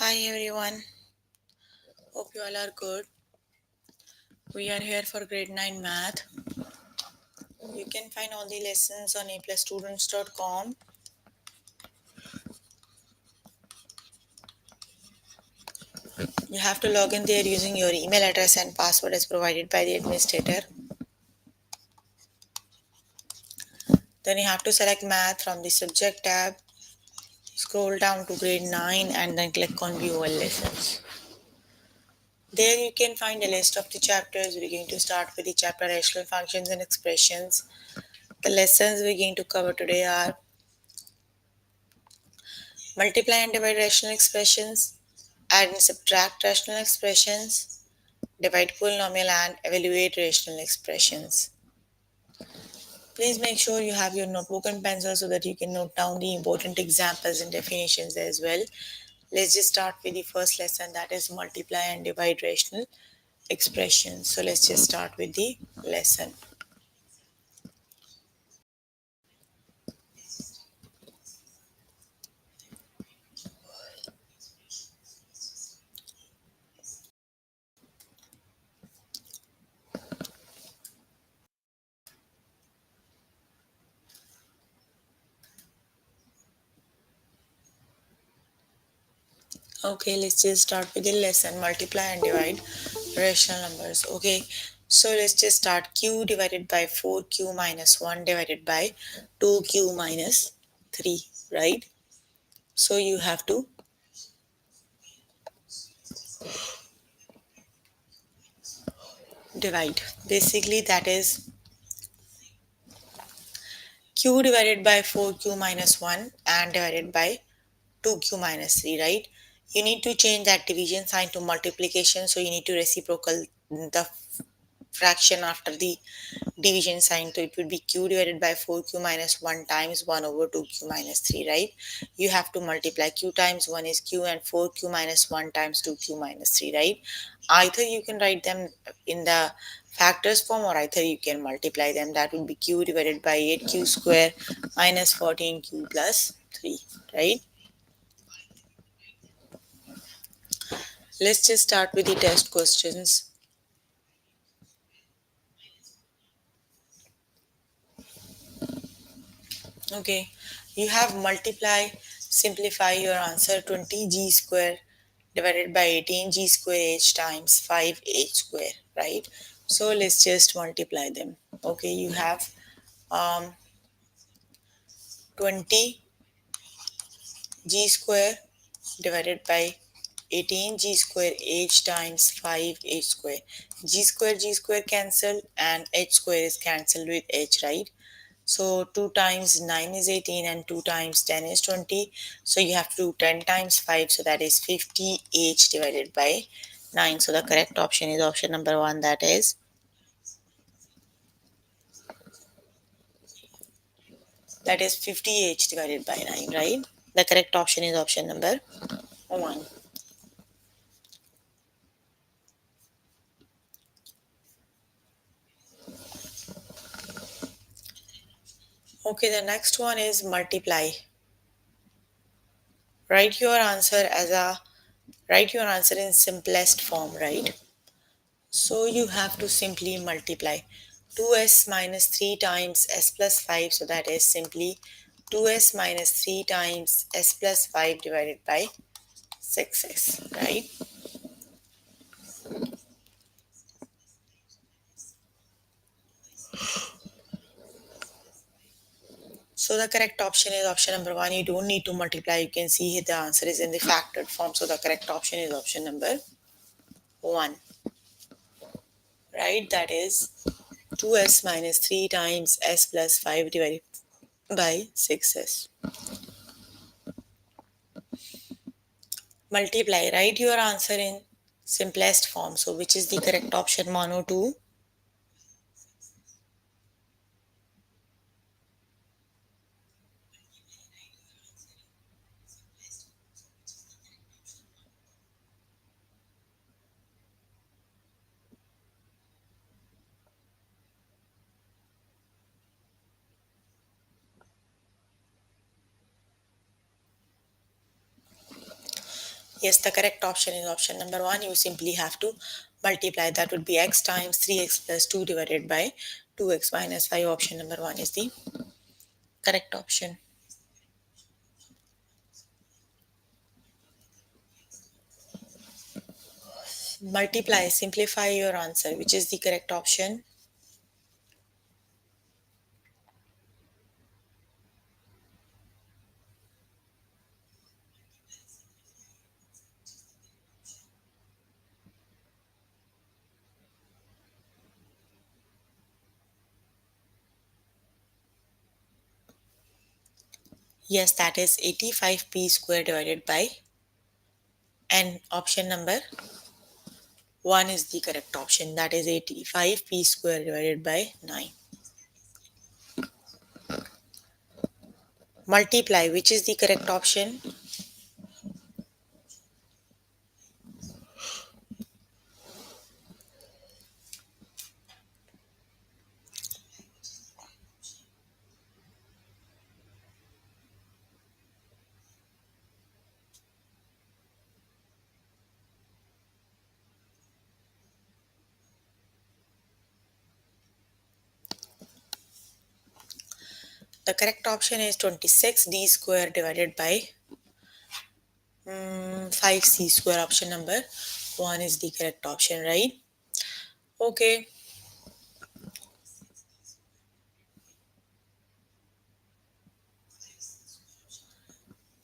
Hi everyone, hope you all are good. We are here for grade 9 math. You can find all the lessons on aplusstudents.com. You have to log in there using your email address and password as provided by the administrator. Then you have to select math from the subject tab, scroll down to grade 9 and then click on view all lessons. There you can find a list of the chapters. We're going to start with the chapter rational functions and expressions. The lessons we're going to cover today are multiply and divide rational expressions, add and subtract rational expressions, divide polynomial and evaluate rational expressions. Please make sure you have your notebook and pencil so that you can note down the important examples and definitions as well. Let's just start with the first lesson, that is multiply and divide rational expressions. So let's just start with the lesson. Okay, let's just start with the lesson multiply and divide rational numbers. Okay, so let's just start. Q divided by 4q minus 1 divided by 2q minus 3, right? So you have to divide. Basically, that is q divided by 4q minus 1 and divided by 2q minus 3, right? You need to change that division sign to multiplication, so you need to reciprocal the fraction after the division sign. So it would be q divided by 4q minus 1 times 1 over 2q minus 3, right? You have to multiply. Q times 1 is q and 4q minus 1 times 2q minus 3, right? Either you can write them in the factors form or either you can multiply them. That would be q divided by 8q square minus 14q plus 3, right? Let's just start with the test questions. Okay, you have multiply, simplify your answer 20g square divided by 18g square h times 5h square, right? So let's just multiply them. Okay, you have 20g square divided by 18g square h times 5h square. G square cancel and h square is cancelled with h, right? So 2 times 9 is 18 and 2 times 10 is 20. So you have to do 10 times 5. So that is 50h divided by 9. So the correct option is option number 1. That is 50h divided by 9, right? The correct option is option number 1. Okay, the next one is multiply. Write your answer as a write your answer in simplest form, right? So you have to simply multiply 2s minus 3 times s plus 5. So that is simply 2s minus 3 times s plus 5 divided by 6s, right? So the correct option is option number 1. You don't need to multiply. You can see here the answer is in the factored form. So the correct option is option number 1, right? That is 2s minus 3 times s plus 5 divided by 6s. Multiply. Write your answer in simplest form. So which is the correct option, 1 or 2? Yes, the correct option is option number 1. You simply have to multiply. That would be x times 3x plus 2 divided by 2x minus 5. Option number 1 is the correct option. Multiply, simplify your answer. Which is the correct option? Yes, that is 85p square divided by n. Option number 1 is the correct option. That is 85p square divided by 9. Multiply, which is the correct option? The correct option is 26d square divided by 5c square. Option number 1 is the correct option, right? Okay.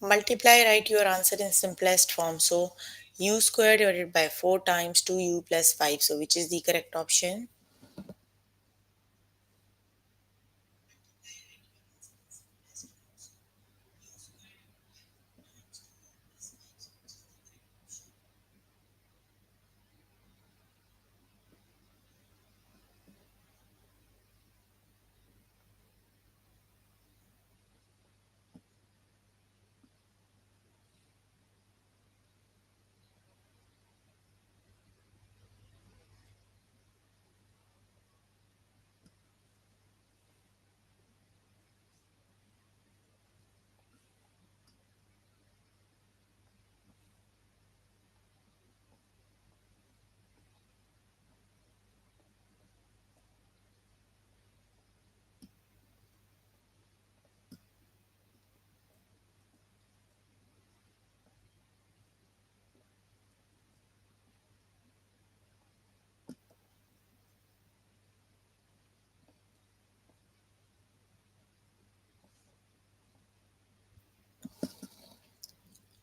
Multiply, write your answer in simplest form. So u square divided by 4 times 2u plus 5. So which is the correct option?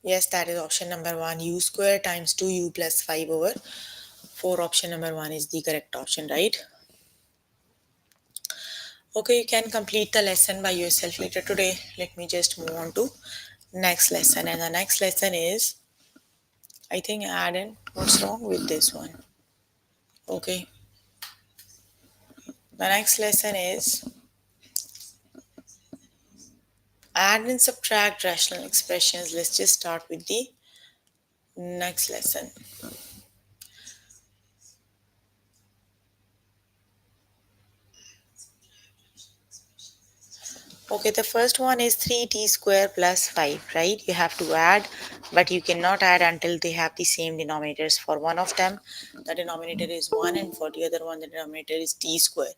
Yes, that is option number 1. U square times 2u plus 5 over 4. Option number 1 is the correct option, right? Okay, you can complete the lesson by yourself later today. Let me just move on to next lesson. And the next lesson is, I think, add in. What's wrong with this one? Okay. The next lesson is add and subtract rational expressions. Let's just start with the next lesson. Okay, the first one is 3t square plus 5, right? You have to add, but you cannot add until they have the same denominators. For one of them, the denominator is 1, and for the other one, the denominator is t square.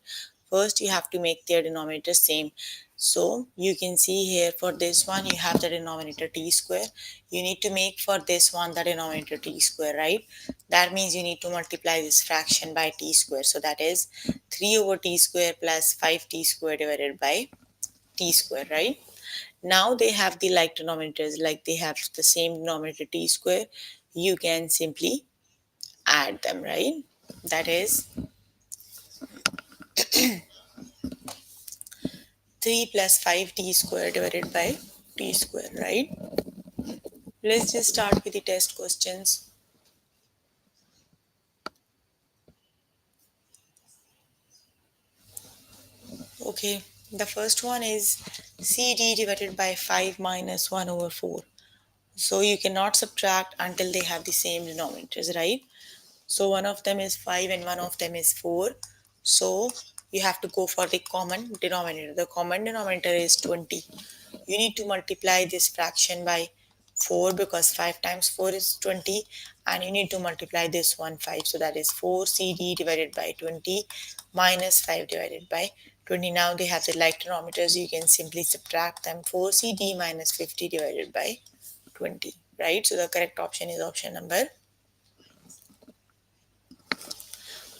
First, you have to make their denominator same. So, you can see here for this one, you have the denominator t square. You need to make for this one the denominator t square, right? That means you need to multiply this fraction by t square. So, that is 3 over t square plus 5t square divided by t square, right? Now they have the like denominators, like they have the same denominator t square. You can simply add them, right? That is 3 plus 5t square divided by t square, right? Let's just start with the test questions. Okay, the first one is cd divided by 5 minus 1 over 4. So you cannot subtract until they have the same denominators, right? So one of them is 5 and one of them is 4. So you have to go for the common denominator. The common denominator is 20. You need to multiply this fraction by 4 because 5 times 4 is 20, and you need to multiply this one 5, so that is 4CD divided by 20 minus 5 divided by 20. Now they have the like denominators, you can simply subtract them. 4CD minus 50 divided by 20, right? So the correct option is option number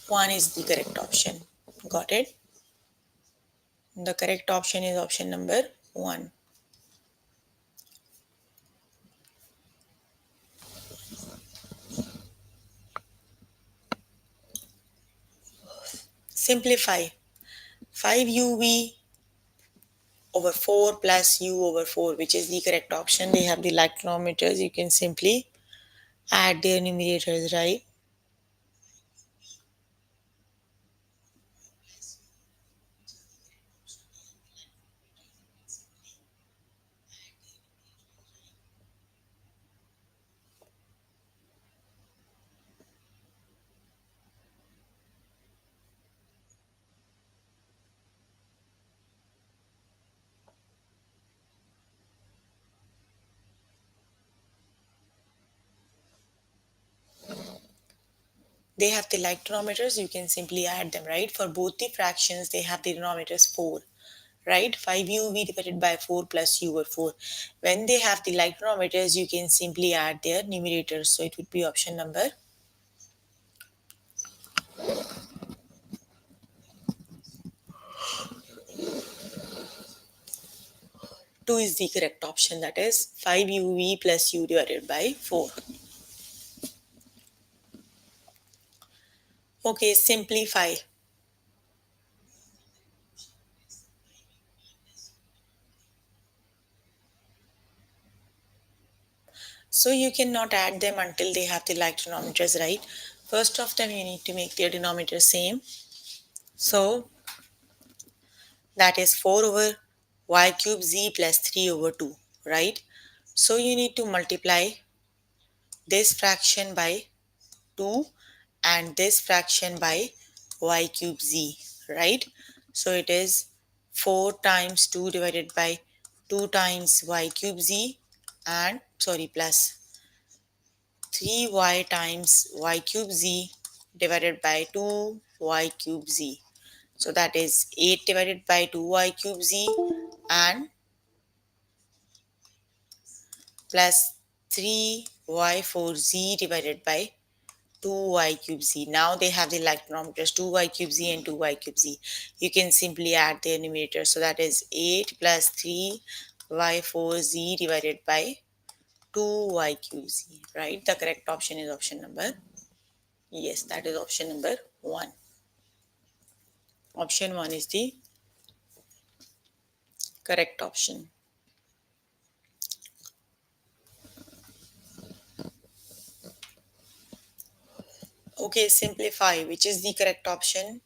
1 is the correct option. Got it? The correct option is option number 1. Simplify. 5uv over 4 plus u over 4, which is the correct option. They have the like denominators. You can simply add their numerators, right? They have the like denominators. You can simply add them, right? For both the fractions, they have the denominators 4, right? 5uv divided by 4 plus u over 4. When they have the like denominators, you can simply add their numerators. So it would be option number 2 is the correct option. That is 5uv plus u divided by 4. Okay, simplify. So you cannot add them until they have the like denominators, right? First of them, you need to make their denominator same. So that is 4 over y cube z plus 3 over 2, right? So you need to multiply this fraction by 2 and this fraction by y cube z, right? So it is 4 times 2 divided by 2 times y cube z and plus 3y times y cube z divided by 2y cube z. So that is 8 divided by 2y cube z and plus 3y4z divided by 2y cube z. Now they have the like denominators 2y cube z and 2y cube z. You can simply add their numerators. So that is 8 plus 3y4z divided by 2y cube z, right? The correct option is option number, yes, that is option number 1. Option 1 is the correct option. Okay, simplify, which is the correct option?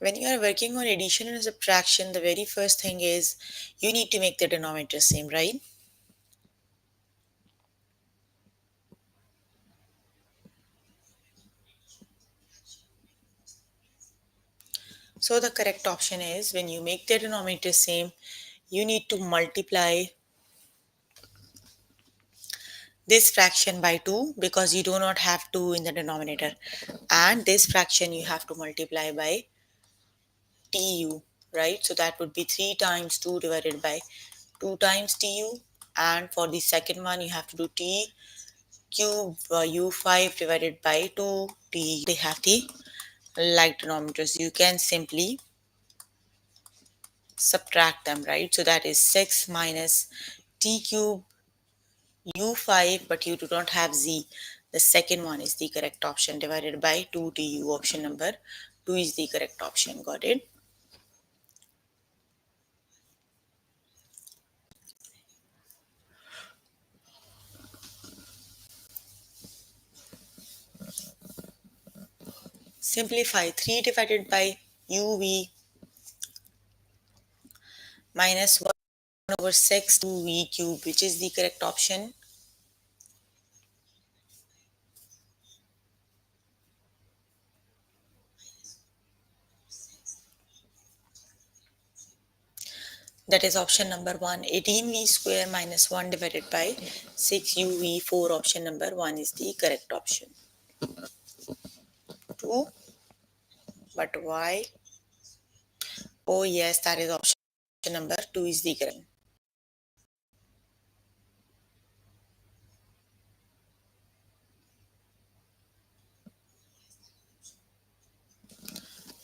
When you are working on addition and subtraction, the very first thing is you need to make the denominator same, right? So the correct option is when you make the denominator same, you need to multiply this fraction by 2 because you do not have 2 in the denominator, and this fraction you have to multiply by tu, right? So that would be 3 times 2 divided by 2 times tu, and for the second one you have to do t cube u5 divided by 2 t. They have the like denominators. You can simply subtract them, right? So that is 6 minus t cube u5, but you do not have z. The second one is the correct option. Divided by 2tu, option number 2 is the correct option. Got it? Simplify 3 divided by uv minus 1 over 6 2v cube, which is the correct option. That is option number 1. 18v square minus 1 divided by 6uv4, option number 1 is the correct option. 2, but why? Oh yes, that is option number 2 is the correct.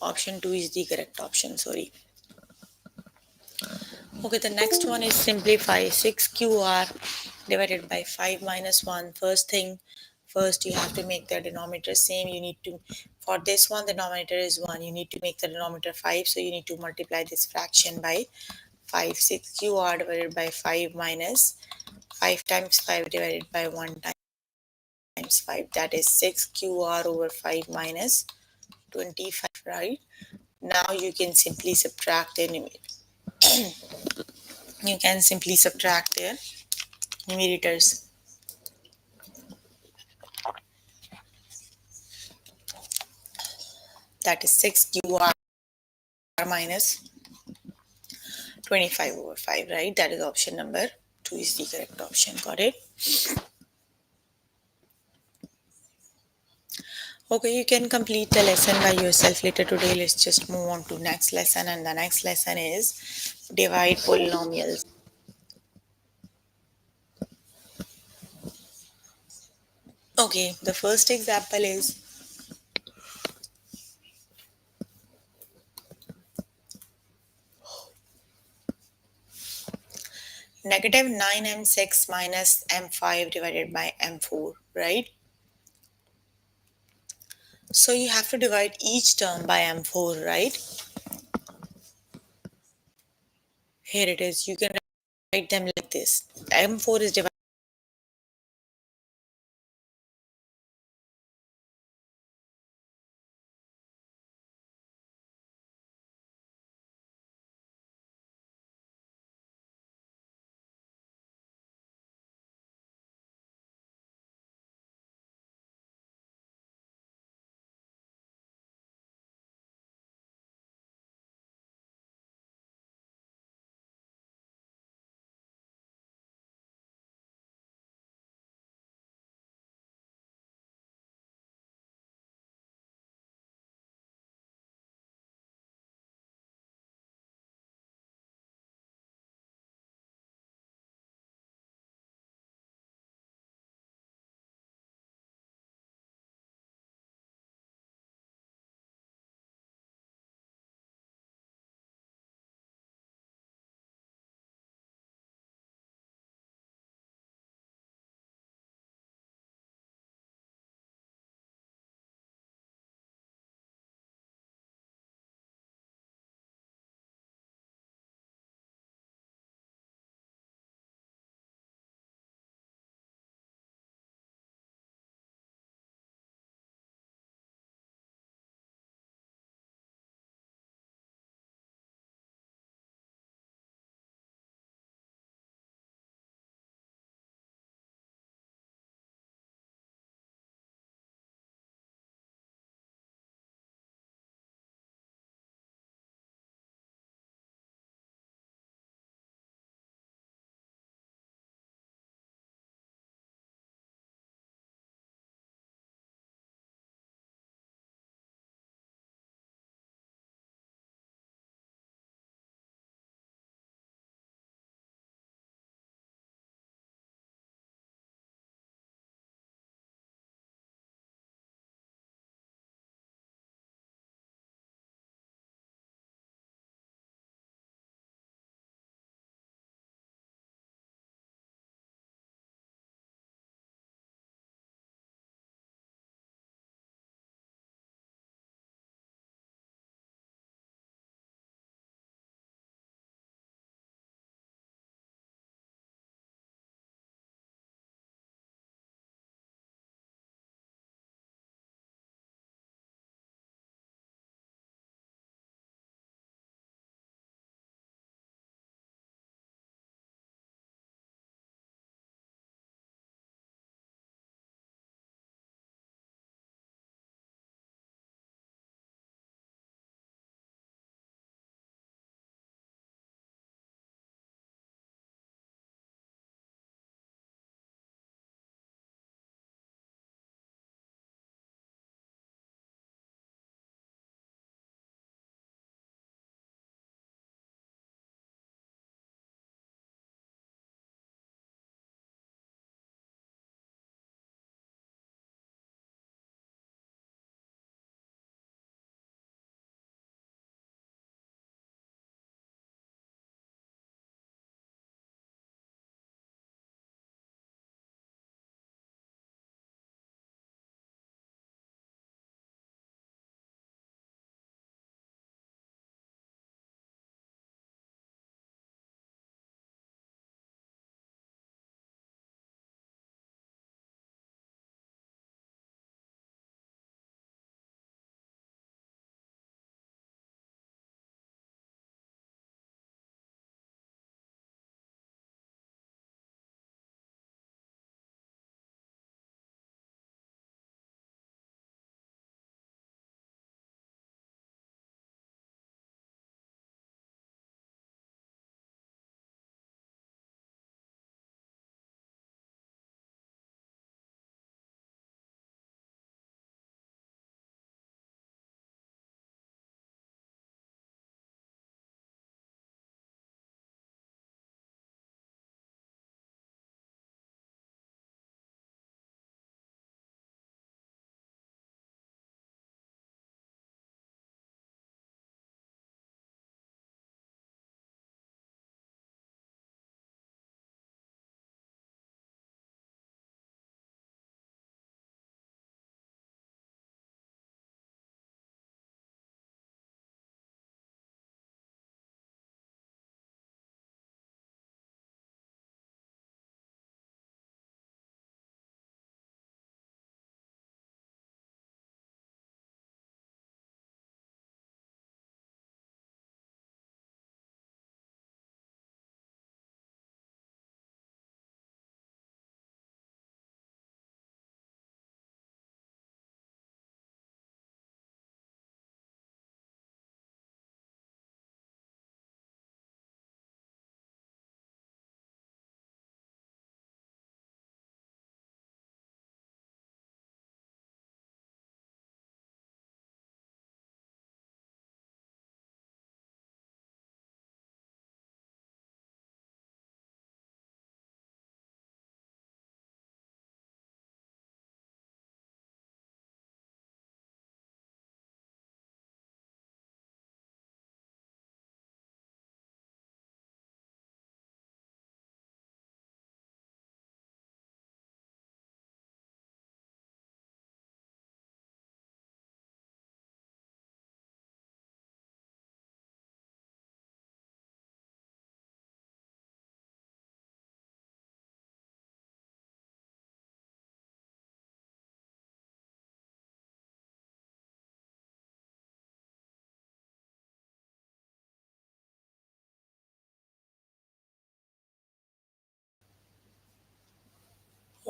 Option 2 is the correct option, sorry. Okay, the next one is simplify 6qr divided by 5 minus 1. First you have to make the denominator same. You need to, for this one, the denominator is 1. You need to make the denominator 5. So you need to multiply this fraction by 5. 6qr divided by 5 minus 5 times 5 divided by 1 times 5. That is 6qr over 5 minus 25, right? Now you can simply subtract the you can simply subtract their numerators. That is 6qr minus 25 over 5, right? That is option number 2 is the correct option. Got it? Okay, you can complete the lesson by yourself later today. Let's just move on to next lesson, and the next lesson is divide polynomials. Okay, the first example is negative 9m6 minus m5 divided by m4, right? So you have to divide each term by m4, right? Here it is. You can write them like this. M4 is divided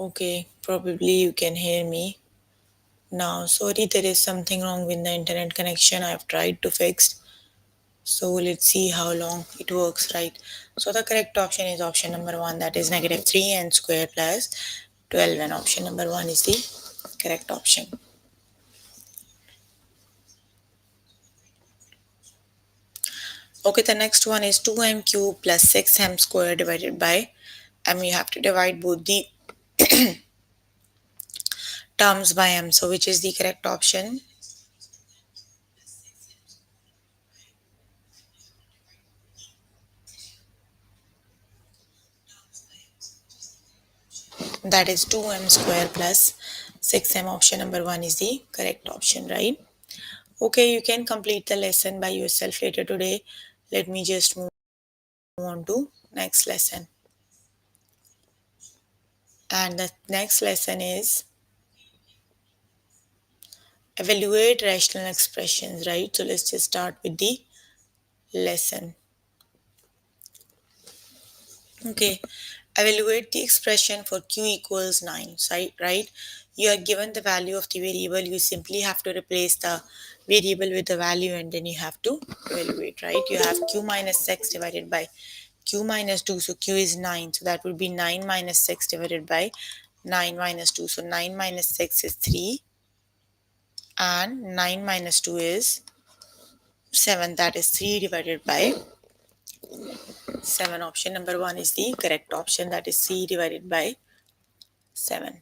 Okay, probably you can hear me now. Sorry, there is something wrong with the internet connection. I've tried to fix. So let's see how long it works, right? So the correct option is option number one, that is negative 3n square plus 12, and option number one is the correct option. Okay, the next one is 2m cube plus 6m square divided by m. You have to divide both the terms by m. So which is the correct option? That is 2m square plus 6m. Option number one is the correct option, right? Okay, you can complete the lesson by yourself later today. Let me just move on to next lesson. And the next lesson is evaluate rational expressions, right? So let's just start with the lesson. Okay, evaluate the expression for q equals 9, right? You are given the value of the variable, you simply have to replace the variable with the value and then you have to evaluate, right? You have q minus 6 divided by q minus 2, so q is 9, so that would be 9 minus 6 divided by 9 minus 2, so 9 minus 6 is 3 and 9 minus 2 is 7, that is 3 divided by 7. Option number 1 is the correct option, that is C divided by 7.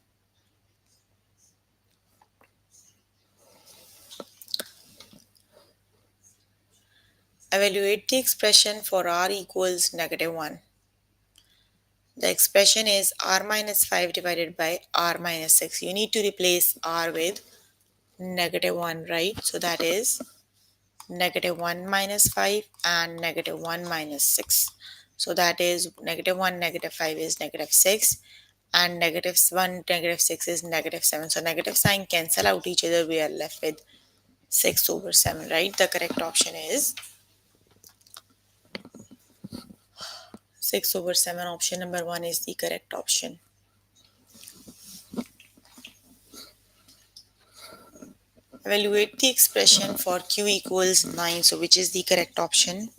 Evaluate the expression for r equals negative 1. The expression is r minus 5 divided by r minus 6. You need to replace r with negative 1, right? So that is negative 1 minus 5 and negative 1 minus 6. So that is negative 1, negative 5 is negative 6 and negative 1, negative 6 is negative 7. So negative sign cancel out each other. We are left with 6 over 7, right? The correct option is 6 over 7. Option number 1 is the correct option. Evaluate the expression for q equals 9. So which is the correct option?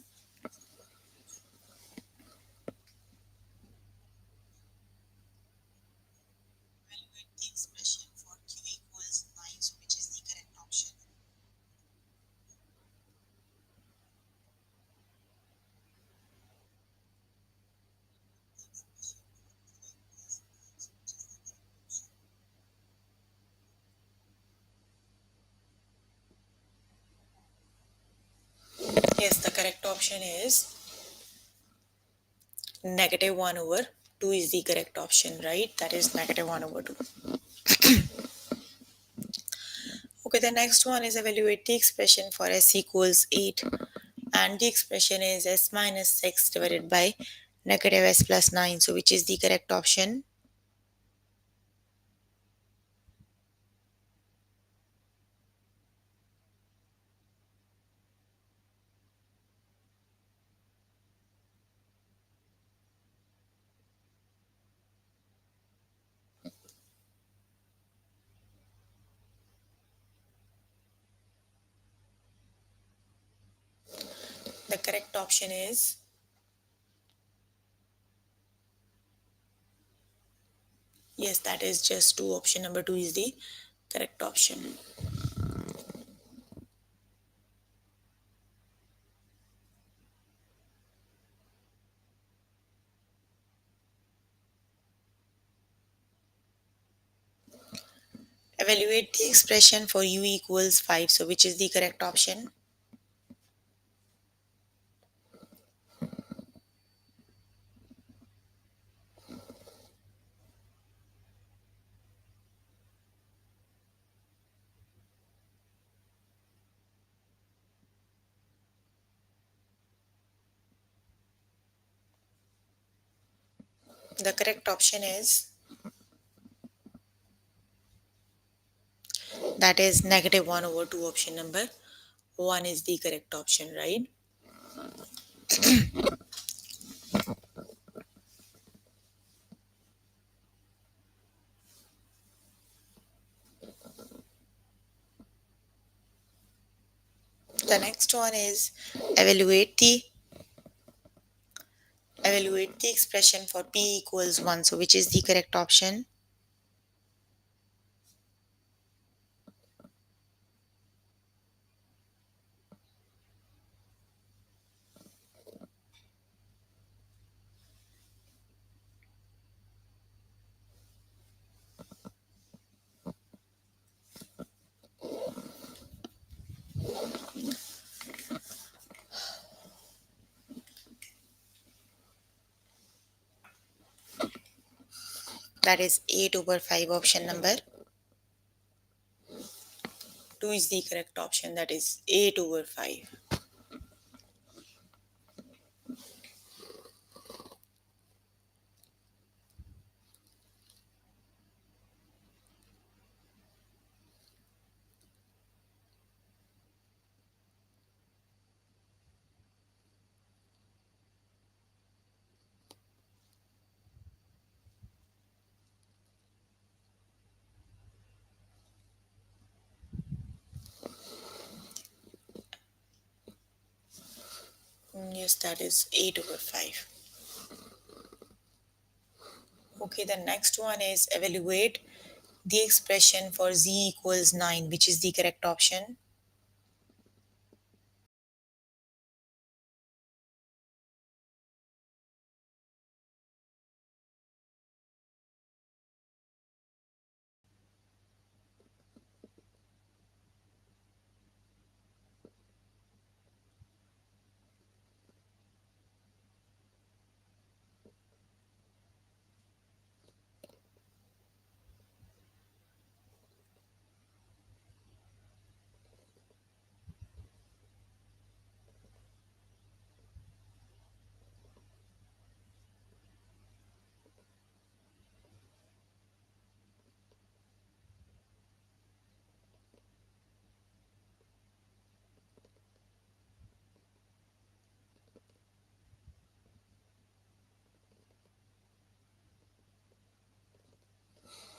Yes, the correct option is negative 1 over 2 is the correct option, right? That is negative 1 over 2. Okay, the next one is evaluate the expression for s equals 8. And the expression is s minus 6 divided by negative s plus 9. So which is the correct option? The correct option is, yes, that is just 2. Option number 2 is the correct option. Evaluate the expression for u equals 5. So which is the correct option? The correct option is, that is negative 1 over 2. Option number 1 is the correct option, right? The next one is evaluate the evaluate the expression for p equals 1. So which is the correct option? That is 8 over 5 option number 2 is the correct option. That is 8 over 5. Yes, that is 8 over 5. Okay, the next one is evaluate the expression for z equals 9, which is the correct option.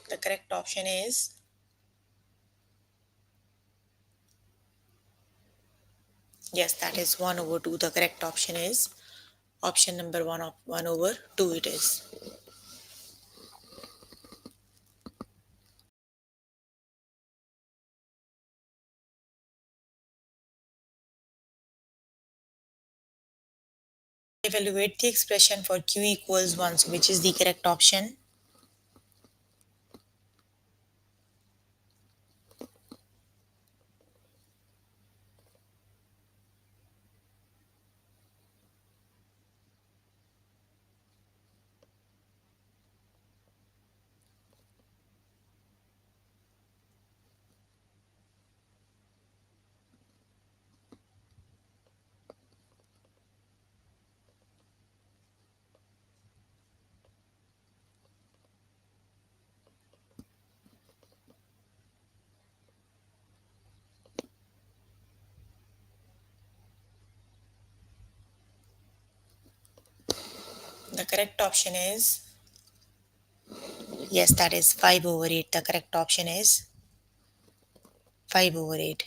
The correct option is, yes, that is 1 over 2. The correct option is option number 1 of 1 over 2 it is. Evaluate the expression for q equals 1, so which is the correct option? The correct option is, yes, that is 5 over 8. The correct option is 5 over 8.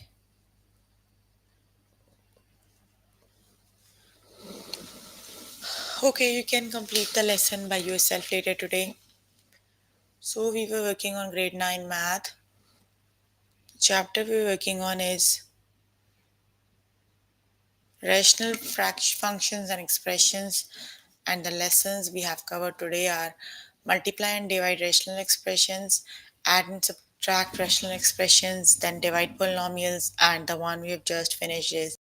Okay, you can complete the lesson by yourself later today. So we were working on grade 9 math. The chapter we're working on is rational functions and expressions, and the lessons we have covered today are multiply and divide rational expressions, add and subtract rational expressions, then divide polynomials, and the one we have just finished is,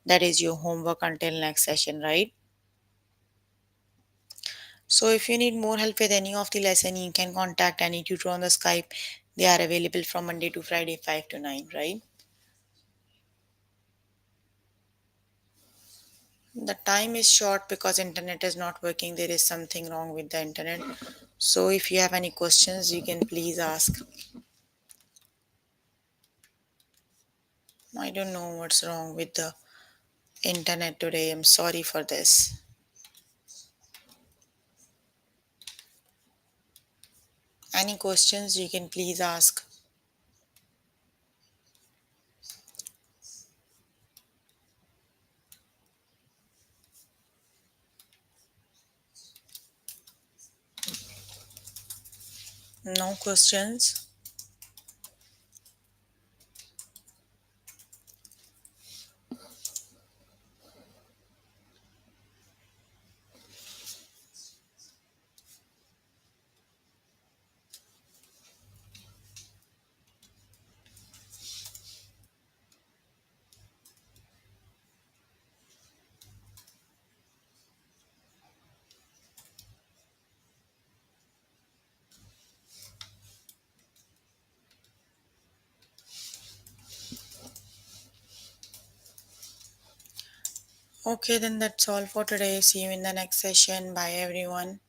that is your homework until next session, right? So if you need more help with any of the lesson, you can contact any tutor on the Skype. They are available from Monday to Friday 5 to 9, right? The time is short because internet is not working. There is something wrong with the internet. So if you have any questions, you can please ask. I don't know what's wrong with the internet today. I'm sorry for this. Any questions you can please ask. No questions? Okay, then that's all for today. See you in the next session. Bye, everyone.